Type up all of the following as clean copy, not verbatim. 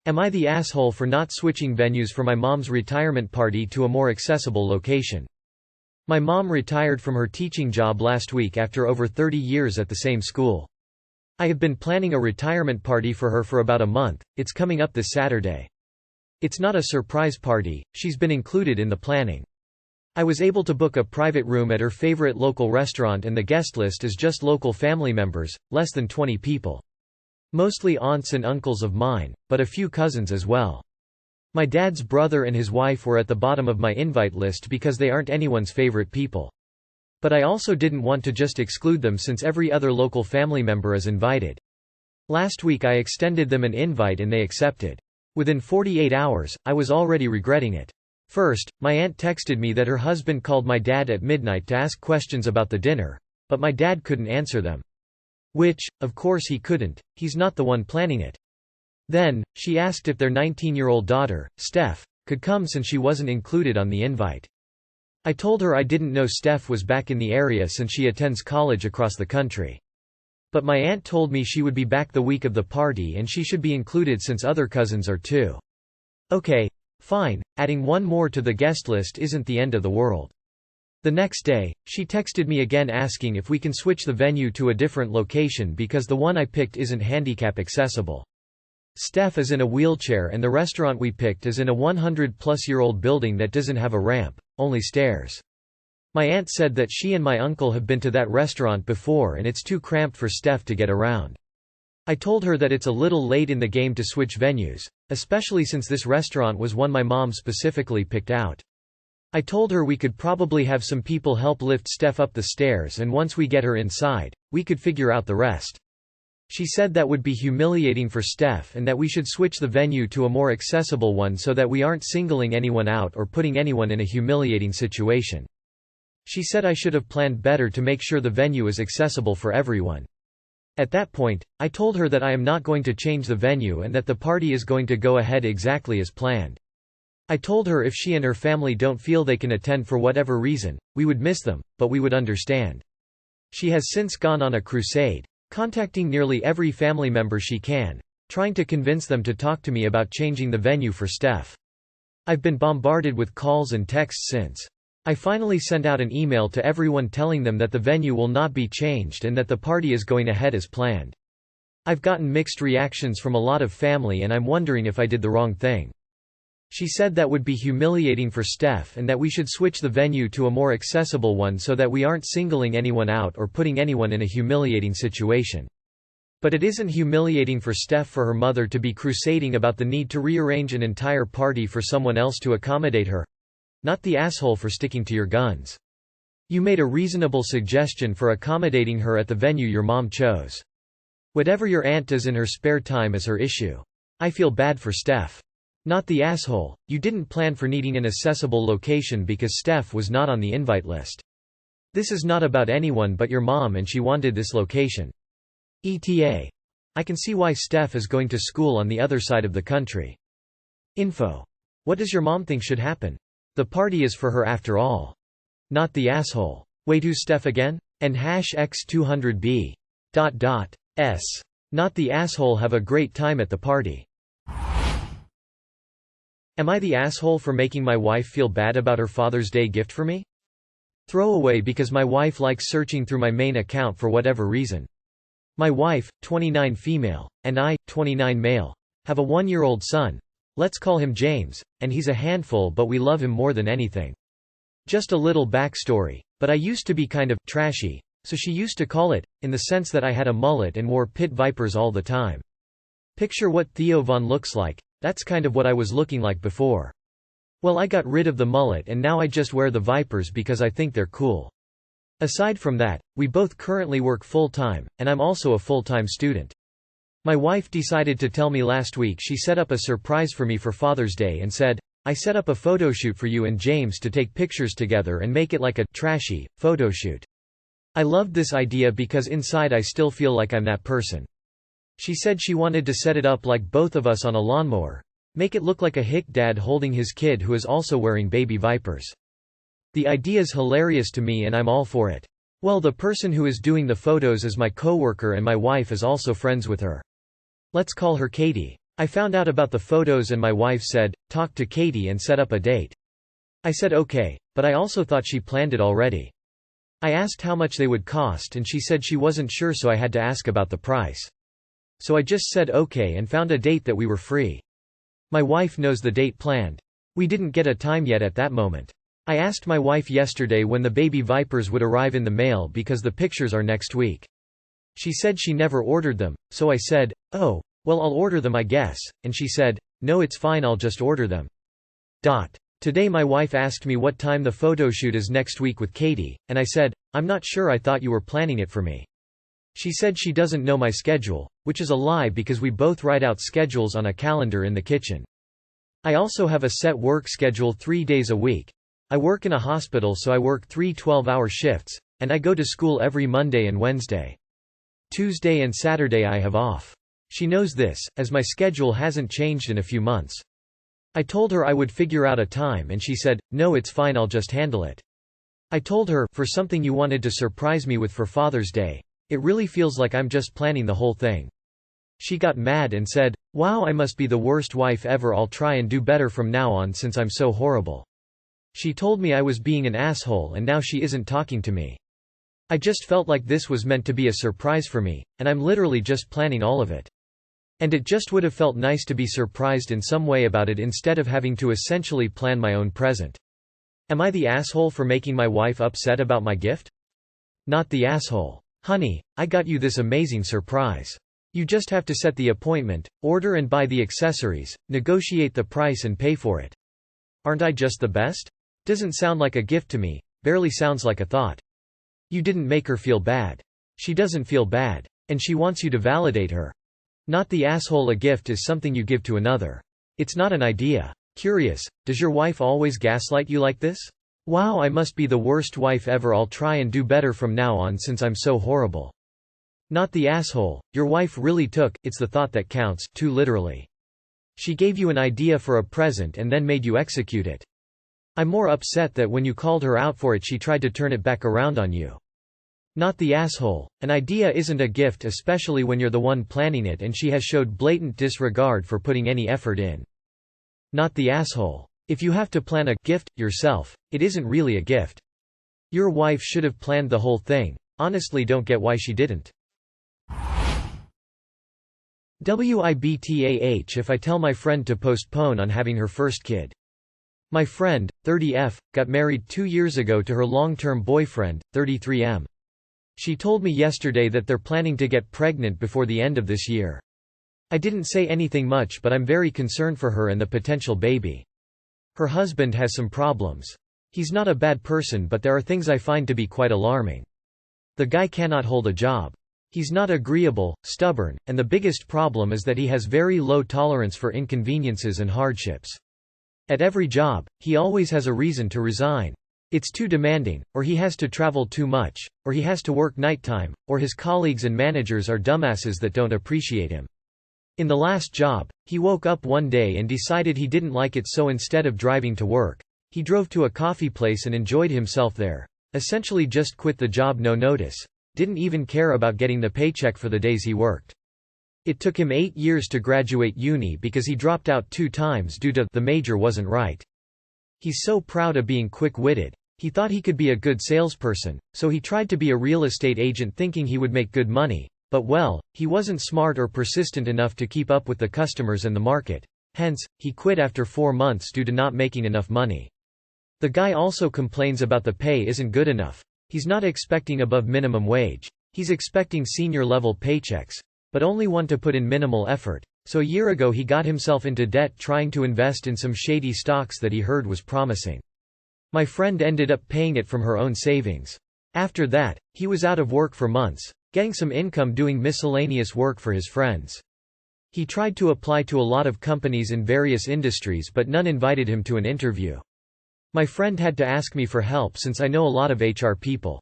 Am I the asshole for not switching venues for my mom's retirement party to a more accessible location? My mom retired from her teaching job last week after over 30 years at the same school. I have been planning a retirement party for her for about a month. It's coming up this Saturday. It's not a surprise party, she's been included in the planning. I was able to book a private room at her favorite local restaurant and the guest list is just local family members, less than 20 people. Mostly aunts and uncles of mine, but a few cousins as well. My dad's brother and his wife were at the bottom of my invite list because they aren't anyone's favorite people. But I also didn't want to just exclude them since every other local family member is invited. Last week I extended them an invite and they accepted. Within 48 hours, I was already regretting it. First, my aunt texted me that her husband called my dad at midnight to ask questions about the dinner, but my dad couldn't answer them. Which, of course he couldn't, he's not the one planning it. Then, she asked if their 19-year-old daughter, Steph, could come since she wasn't included on the invite. I told her I didn't know Steph was back in the area since she attends college across the country. But my aunt told me she would be back the week of the party and she should be included since other cousins are too. Okay. Fine, adding one more to the guest list isn't the end of the world. The next day, she texted me again asking if we can switch the venue to a different location because the one I picked isn't handicap accessible. Steph is in a wheelchair and the restaurant we picked is in a 100-plus-year-old building that doesn't have a ramp, only stairs. My aunt said that she and my uncle have been to that restaurant before and it's too cramped for Steph to get around. I told her that it's a little late in the game to switch venues, especially since this restaurant was one my mom specifically picked out. I told her we could probably have some people help lift Steph up the stairs and once we get her inside, we could figure out the rest. She said that would be humiliating for Steph and that we should switch the venue to a more accessible one so that we aren't singling anyone out or putting anyone in a humiliating situation. She said I should have planned better to make sure the venue is accessible for everyone. At that point, I told her that I am not going to change the venue and that the party is going to go ahead exactly as planned. I told her if she and her family don't feel they can attend for whatever reason, we would miss them, but we would understand. She has since gone on a crusade, contacting nearly every family member she can, trying to convince them to talk to me about changing the venue for Steph. I've been bombarded with calls and texts since. I finally sent out an email to everyone telling them that the venue will not be changed and that the party is going ahead as planned. I've gotten mixed reactions from a lot of family and I'm wondering if I did the wrong thing. She said that would be humiliating for Steph and that we should switch the venue to a more accessible one so that we aren't singling anyone out or putting anyone in a humiliating situation. But it isn't humiliating for Steph for her mother to be crusading about the need to rearrange an entire party for someone else to accommodate her. Not the asshole for sticking to your guns. You made a reasonable suggestion for accommodating her at the venue your mom chose. Whatever your aunt does in her spare time is her issue. I feel bad for Steph. Not the asshole, you didn't plan for needing an accessible location because Steph was not on the invite list. This is not about anyone but your mom and she wanted this location. ETA. I can see why Steph is going to school on the other side of the country. Info. What does your mom think should happen? The party is for her after all. Not the asshole. Wait, who's Steph again? And #X200B. S. Not the asshole have a great time at the party. Am I the asshole for making my wife feel bad about her Father's Day gift for me? Throwaway because my wife likes searching through my main account for whatever reason. My wife, 29 female, and I, 29 male, have a 1-year-old son. Let's call him James, and he's a handful but we love him more than anything. Just a little backstory, but I used to be kind of trashy, so she used to call it, in the sense that I had a mullet and wore pit vipers all the time. Picture what Theo Von looks like, that's kind of what I was looking like before. Well, I got rid of the mullet and now I just wear the vipers because I think they're cool. Aside from that, we both currently work full-time, and I'm also a full-time student. My wife decided to tell me last week she set up a surprise for me for Father's Day and said, I set up a photo shoot for you and James to take pictures together and make it like a trashy photo shoot. I loved this idea because inside I still feel like I'm that person. She said she wanted to set it up like both of us on a lawnmower. Make it look like a hick dad holding his kid who is also wearing baby vipers. The idea is hilarious to me and I'm all for it. Well, the person who is doing the photos is my coworker and my wife is also friends with her. Let's call her Katie. I found out about the photos and my wife said, "Talk to Katie and set up a date." I said okay, but I also thought she planned it already. I asked how much they would cost and she said she wasn't sure, so I had to ask about the price. So I just said okay and found a date that we were free. My wife knows the date planned. We didn't get a time yet at that moment. I asked my wife yesterday when the baby vipers would arrive in the mail because the pictures are next week. She said she never ordered them, so I said, "Oh, well, I'll order them I guess," and she said, "No, it's fine, I'll just order them." Today my wife asked me what time the photo shoot is next week with Katie, and I said, "I'm not sure, I thought you were planning it for me." She said she doesn't know my schedule, which is a lie because we both write out schedules on a calendar in the kitchen. I also have a set work schedule 3 days a week. I work in a hospital, so I work 3 12-hour shifts, and I go to school every Monday and Wednesday. Tuesday and Saturday I have off. She knows this, as my schedule hasn't changed in a few months. I told her I would figure out a time and she said, "No, it's fine, I'll just handle it." I told her, for something you wanted to surprise me with for Father's Day, it really feels like I'm just planning the whole thing. She got mad and said, "Wow, I must be the worst wife ever, I'll try and do better from now on since I'm so horrible." She told me I was being an asshole and now she isn't talking to me. I just felt like this was meant to be a surprise for me, and I'm literally just planning all of it. And it just would have felt nice to be surprised in some way about it instead of having to essentially plan my own present. Am I the asshole for making my wife upset about my gift? Not the asshole. "Honey, I got you this amazing surprise. You just have to set the appointment, order and buy the accessories, negotiate the price and pay for it. Aren't I just the best? Doesn't sound like a gift to me, barely sounds like a thought." You didn't make her feel bad. She doesn't feel bad. And she wants you to validate her. Not the asshole. A gift is something you give to another. It's not an idea. Curious, does your wife always gaslight you like this? "Wow, I must be the worst wife ever, I'll try and do better from now on since I'm so horrible." Not the asshole. Your wife really took "it's the thought that counts" too literally. She gave you an idea for a present and then made you execute it. I'm more upset that when you called her out for it she tried to turn it back around on you. Not the asshole. An idea isn't a gift, especially when you're the one planning it and she has showed blatant disregard for putting any effort in. Not the asshole. If you have to plan a gift yourself, it isn't really a gift. Your wife should have planned the whole thing. Honestly, don't get why she didn't. WIBTAH if I tell my friend to postpone on having her first kid. My friend, 30F, got married 2 years ago to her long-term boyfriend, 33M. She told me yesterday that they're planning to get pregnant before the end of this year. I didn't say anything much, but I'm very concerned for her and the potential baby. Her husband has some problems. He's not a bad person, but there are things I find to be quite alarming. The guy cannot hold a job. He's not agreeable, stubborn, and the biggest problem is that he has very low tolerance for inconveniences and hardships. At every job, he always has a reason to resign. It's too demanding, or he has to travel too much, or he has to work nighttime, or his colleagues and managers are dumbasses that don't appreciate him. In the last job, he woke up one day and decided he didn't like it, so instead of driving to work, he drove to a coffee place and enjoyed himself there. Essentially just quit the job, no notice. Didn't even care about getting the paycheck for the days he worked. It took him 8 years to graduate uni because he dropped out 2 times due to the major wasn't right. He's so proud of being quick-witted. He thought he could be a good salesperson, so he tried to be a real estate agent thinking he would make good money, but well, he wasn't smart or persistent enough to keep up with the customers and the market. Hence, he quit after 4 months due to not making enough money. The guy also complains about the pay isn't good enough. He's not expecting above minimum wage. He's expecting senior-level paychecks, but only want to put in minimal effort. So a year ago he got himself into debt trying to invest in some shady stocks that he heard was promising. My friend ended up paying it from her own savings. After that, he was out of work for months, getting some income doing miscellaneous work for his friends. He tried to apply to a lot of companies in various industries, but none invited him to an interview. My friend had to ask me for help since I know a lot of HR people.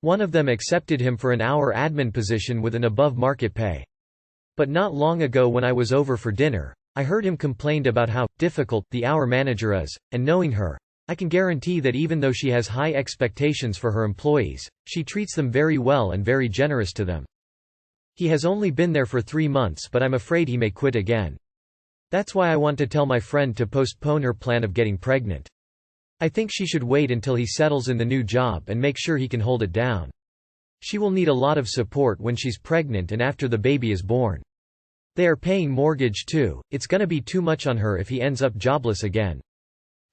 One of them accepted him for an hour admin position with an above-market pay. But not long ago when I was over for dinner, I heard him complained about how difficult the hour manager is, and knowing her, I can guarantee that even though she has high expectations for her employees, she treats them very well and very generous to them. He has only been there for 3 months, but I'm afraid he may quit again. That's why I want to tell my friend to postpone her plan of getting pregnant. I think she should wait until he settles in the new job and make sure he can hold it down. She will need a lot of support when she's pregnant and after the baby is born. They are paying mortgage too, it's gonna be too much on her if he ends up jobless again.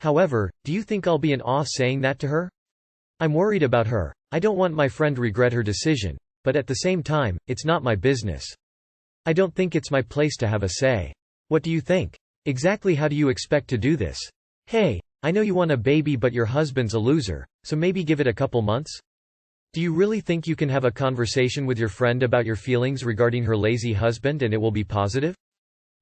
However, do you think I'll be an awe saying that to her? I'm worried about her. I don't want my friend regret her decision, but at the same time, it's not my business. I don't think it's my place to have a say. What do you think? Exactly how do you expect to do this? Hey, I know you want a baby but your husband's a loser, so maybe give it a couple months? Do you really think you can have a conversation with your friend about your feelings regarding her lazy husband and it will be positive?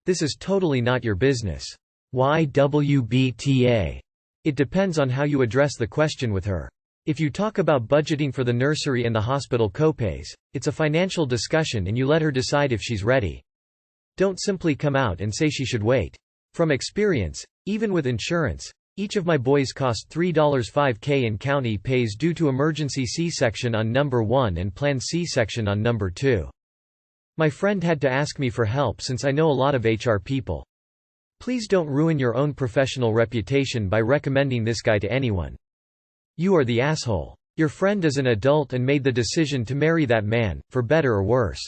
This is totally not your business. YWBTA. It depends on how you address the question with her. If you talk about budgeting for the nursery and the hospital copays, it's a financial discussion and you let her decide if she's ready. Don't simply come out and say she should wait. From experience, even with insurance, each of my boys cost $3.5K in county pays due to emergency C-section on number 1 and planned C-section on number 2. My friend had to ask me for help since I know a lot of HR people. Please don't ruin your own professional reputation by recommending this guy to anyone. You are the asshole. Your friend is an adult and made the decision to marry that man, for better or worse.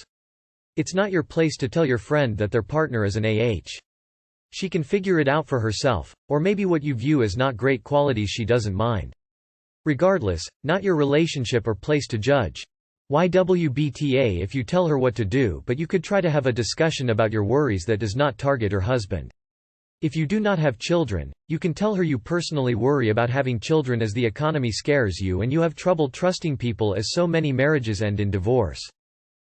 It's not your place to tell your friend that their partner is an AH. She can figure it out for herself, or maybe what you view as not great qualities she doesn't mind. Regardless, not your relationship or place to judge. YWBTA if you tell her what to do, but you could try to have a discussion about your worries that does not target her husband. If you do not have children, you can tell her you personally worry about having children as the economy scares you and you have trouble trusting people as so many marriages end in divorce.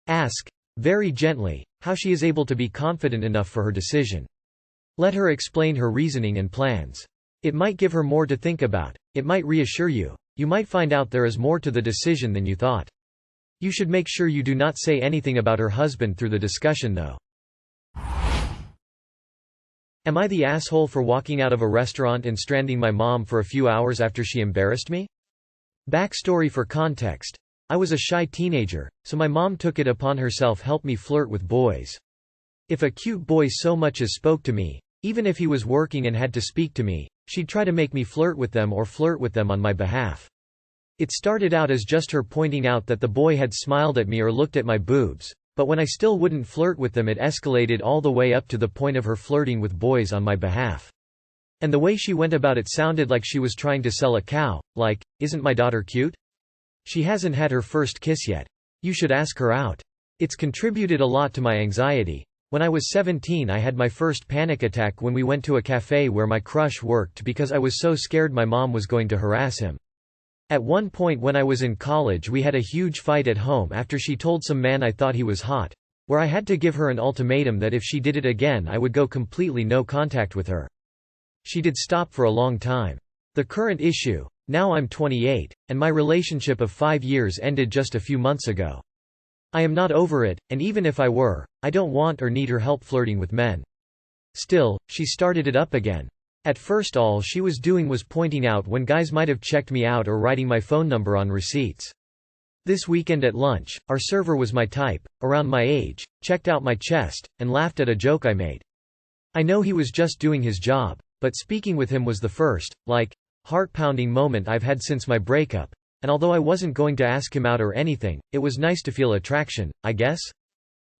Ask, very gently, how she is able to be confident enough for her decision. Let her explain her reasoning and plans. It might give her more to think about, it might reassure you, you might find out there is more to the decision than you thought. You should make sure you do not say anything about her husband through the discussion though. Am I the asshole for walking out of a restaurant and stranding my mom for a few hours after she embarrassed me? Backstory for context. I was a shy teenager, so my mom took it upon herself help me flirt with boys. If a cute boy so much as spoke to me, even if he was working and had to speak to me, she'd try to make me flirt with them or flirt with them on my behalf. It started out as just her pointing out that the boy had smiled at me or looked at my boobs. But when I still wouldn't flirt with them it escalated all the way up to the point of her flirting with boys on my behalf. And the way she went about it sounded like she was trying to sell a cow, like, "Isn't my daughter cute? She hasn't had her first kiss yet. You should ask her out." It's contributed a lot to my anxiety. When I was 17 I had my first panic attack when we went to a cafe where my crush worked because I was so scared my mom was going to harass him. At one point when I was in college we had a huge fight at home after she told some man I thought he was hot, where I had to give her an ultimatum that if she did it again I would go completely no contact with her. She did stop for a long time. The current issue, now I'm 28, and my relationship of 5 years ended just a few months ago. I am not over it, and even if I were, I don't want or need her help flirting with men. Still, she started it up again. At first all she was doing was pointing out when guys might have checked me out or writing my phone number on receipts. This weekend at lunch, our server was my type, around my age, checked out my chest, and laughed at a joke I made. I know he was just doing his job, but speaking with him was the first, heart-pounding moment I've had since my breakup, and although I wasn't going to ask him out or anything, it was nice to feel attraction, I guess?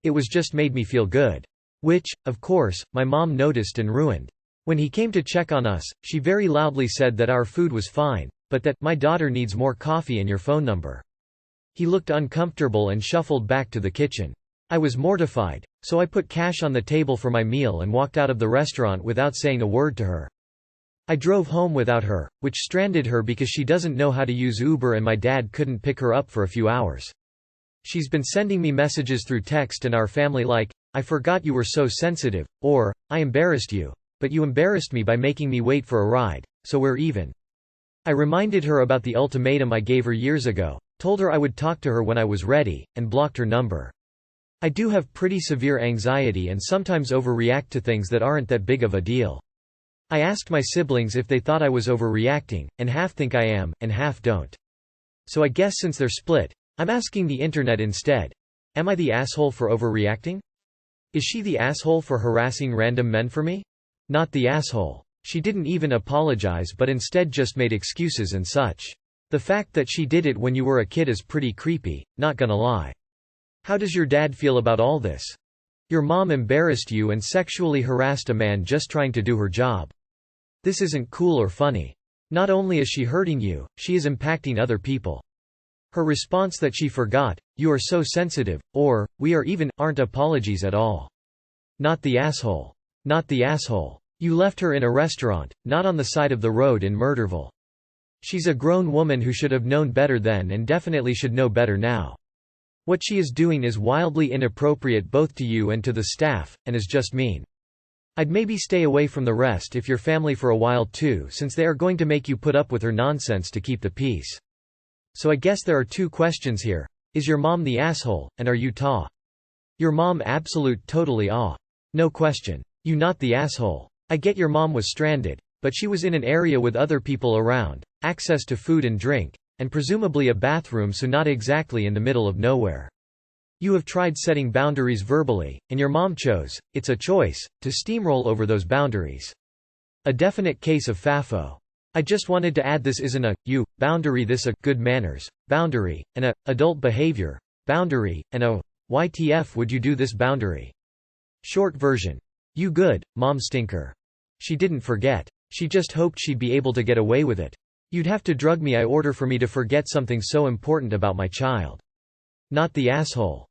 It was just made me feel good. Which, of course, my mom noticed and ruined. When he came to check on us, she very loudly said that our food was fine, but that my daughter needs more coffee and your phone number. He looked uncomfortable and shuffled back to the kitchen. I was mortified, so I put cash on the table for my meal and walked out of the restaurant without saying a word to her. I drove home without her, which stranded her because she doesn't know how to use Uber and my dad couldn't pick her up for a few hours. She's been sending me messages through text and our family like, "I forgot you were so sensitive," or, "I embarrassed you. But you embarrassed me by making me wait for a ride, so we're even." I reminded her about the ultimatum I gave her years ago, told her I would talk to her when I was ready, and blocked her number. I do have pretty severe anxiety and sometimes overreact to things that aren't that big of a deal. I asked my siblings if they thought I was overreacting, and half think I am, and half don't. So I guess since they're split, I'm asking the internet instead. Am I the asshole for overreacting? Is she the asshole for harassing random men for me? Not the asshole. She didn't even apologize but instead just made excuses and such. The fact that she did it when you were a kid is pretty creepy, not gonna lie. How does your dad feel about all this? Your mom embarrassed you and sexually harassed a man just trying to do her job. This isn't cool or funny. Not only is she hurting you, she is impacting other people. Her response that she forgot, "You are so sensitive," or, "We are even," aren't apologies at all. Not the asshole. Not the asshole. You left her in a restaurant, not on the side of the road in Murderville. She's a grown woman who should have known better then and definitely should know better now. What she is doing is wildly inappropriate both to you and to the staff, and is just mean. I'd maybe stay away from the rest if your family for a while too, since they are going to make you put up with her nonsense to keep the peace. So I guess there are two questions here. Is your mom the asshole, and are you ta? Your mom absolute totally no question. You not the asshole. I get your mom was stranded, but she was in an area with other people around, access to food and drink, and presumably a bathroom, so not exactly in the middle of nowhere. You have tried setting boundaries verbally, and your mom chose, it's a choice, to steamroll over those boundaries. A definite case of FAFO. I just wanted to add this isn't a boundary, this a good manners boundary, and a adult behavior boundary, and a YTF would you do this boundary. Short version. You good, mom stinker. She didn't forget. She just hoped she'd be able to get away with it. You'd have to drug me in order for me to forget something so important about my child. Not the asshole.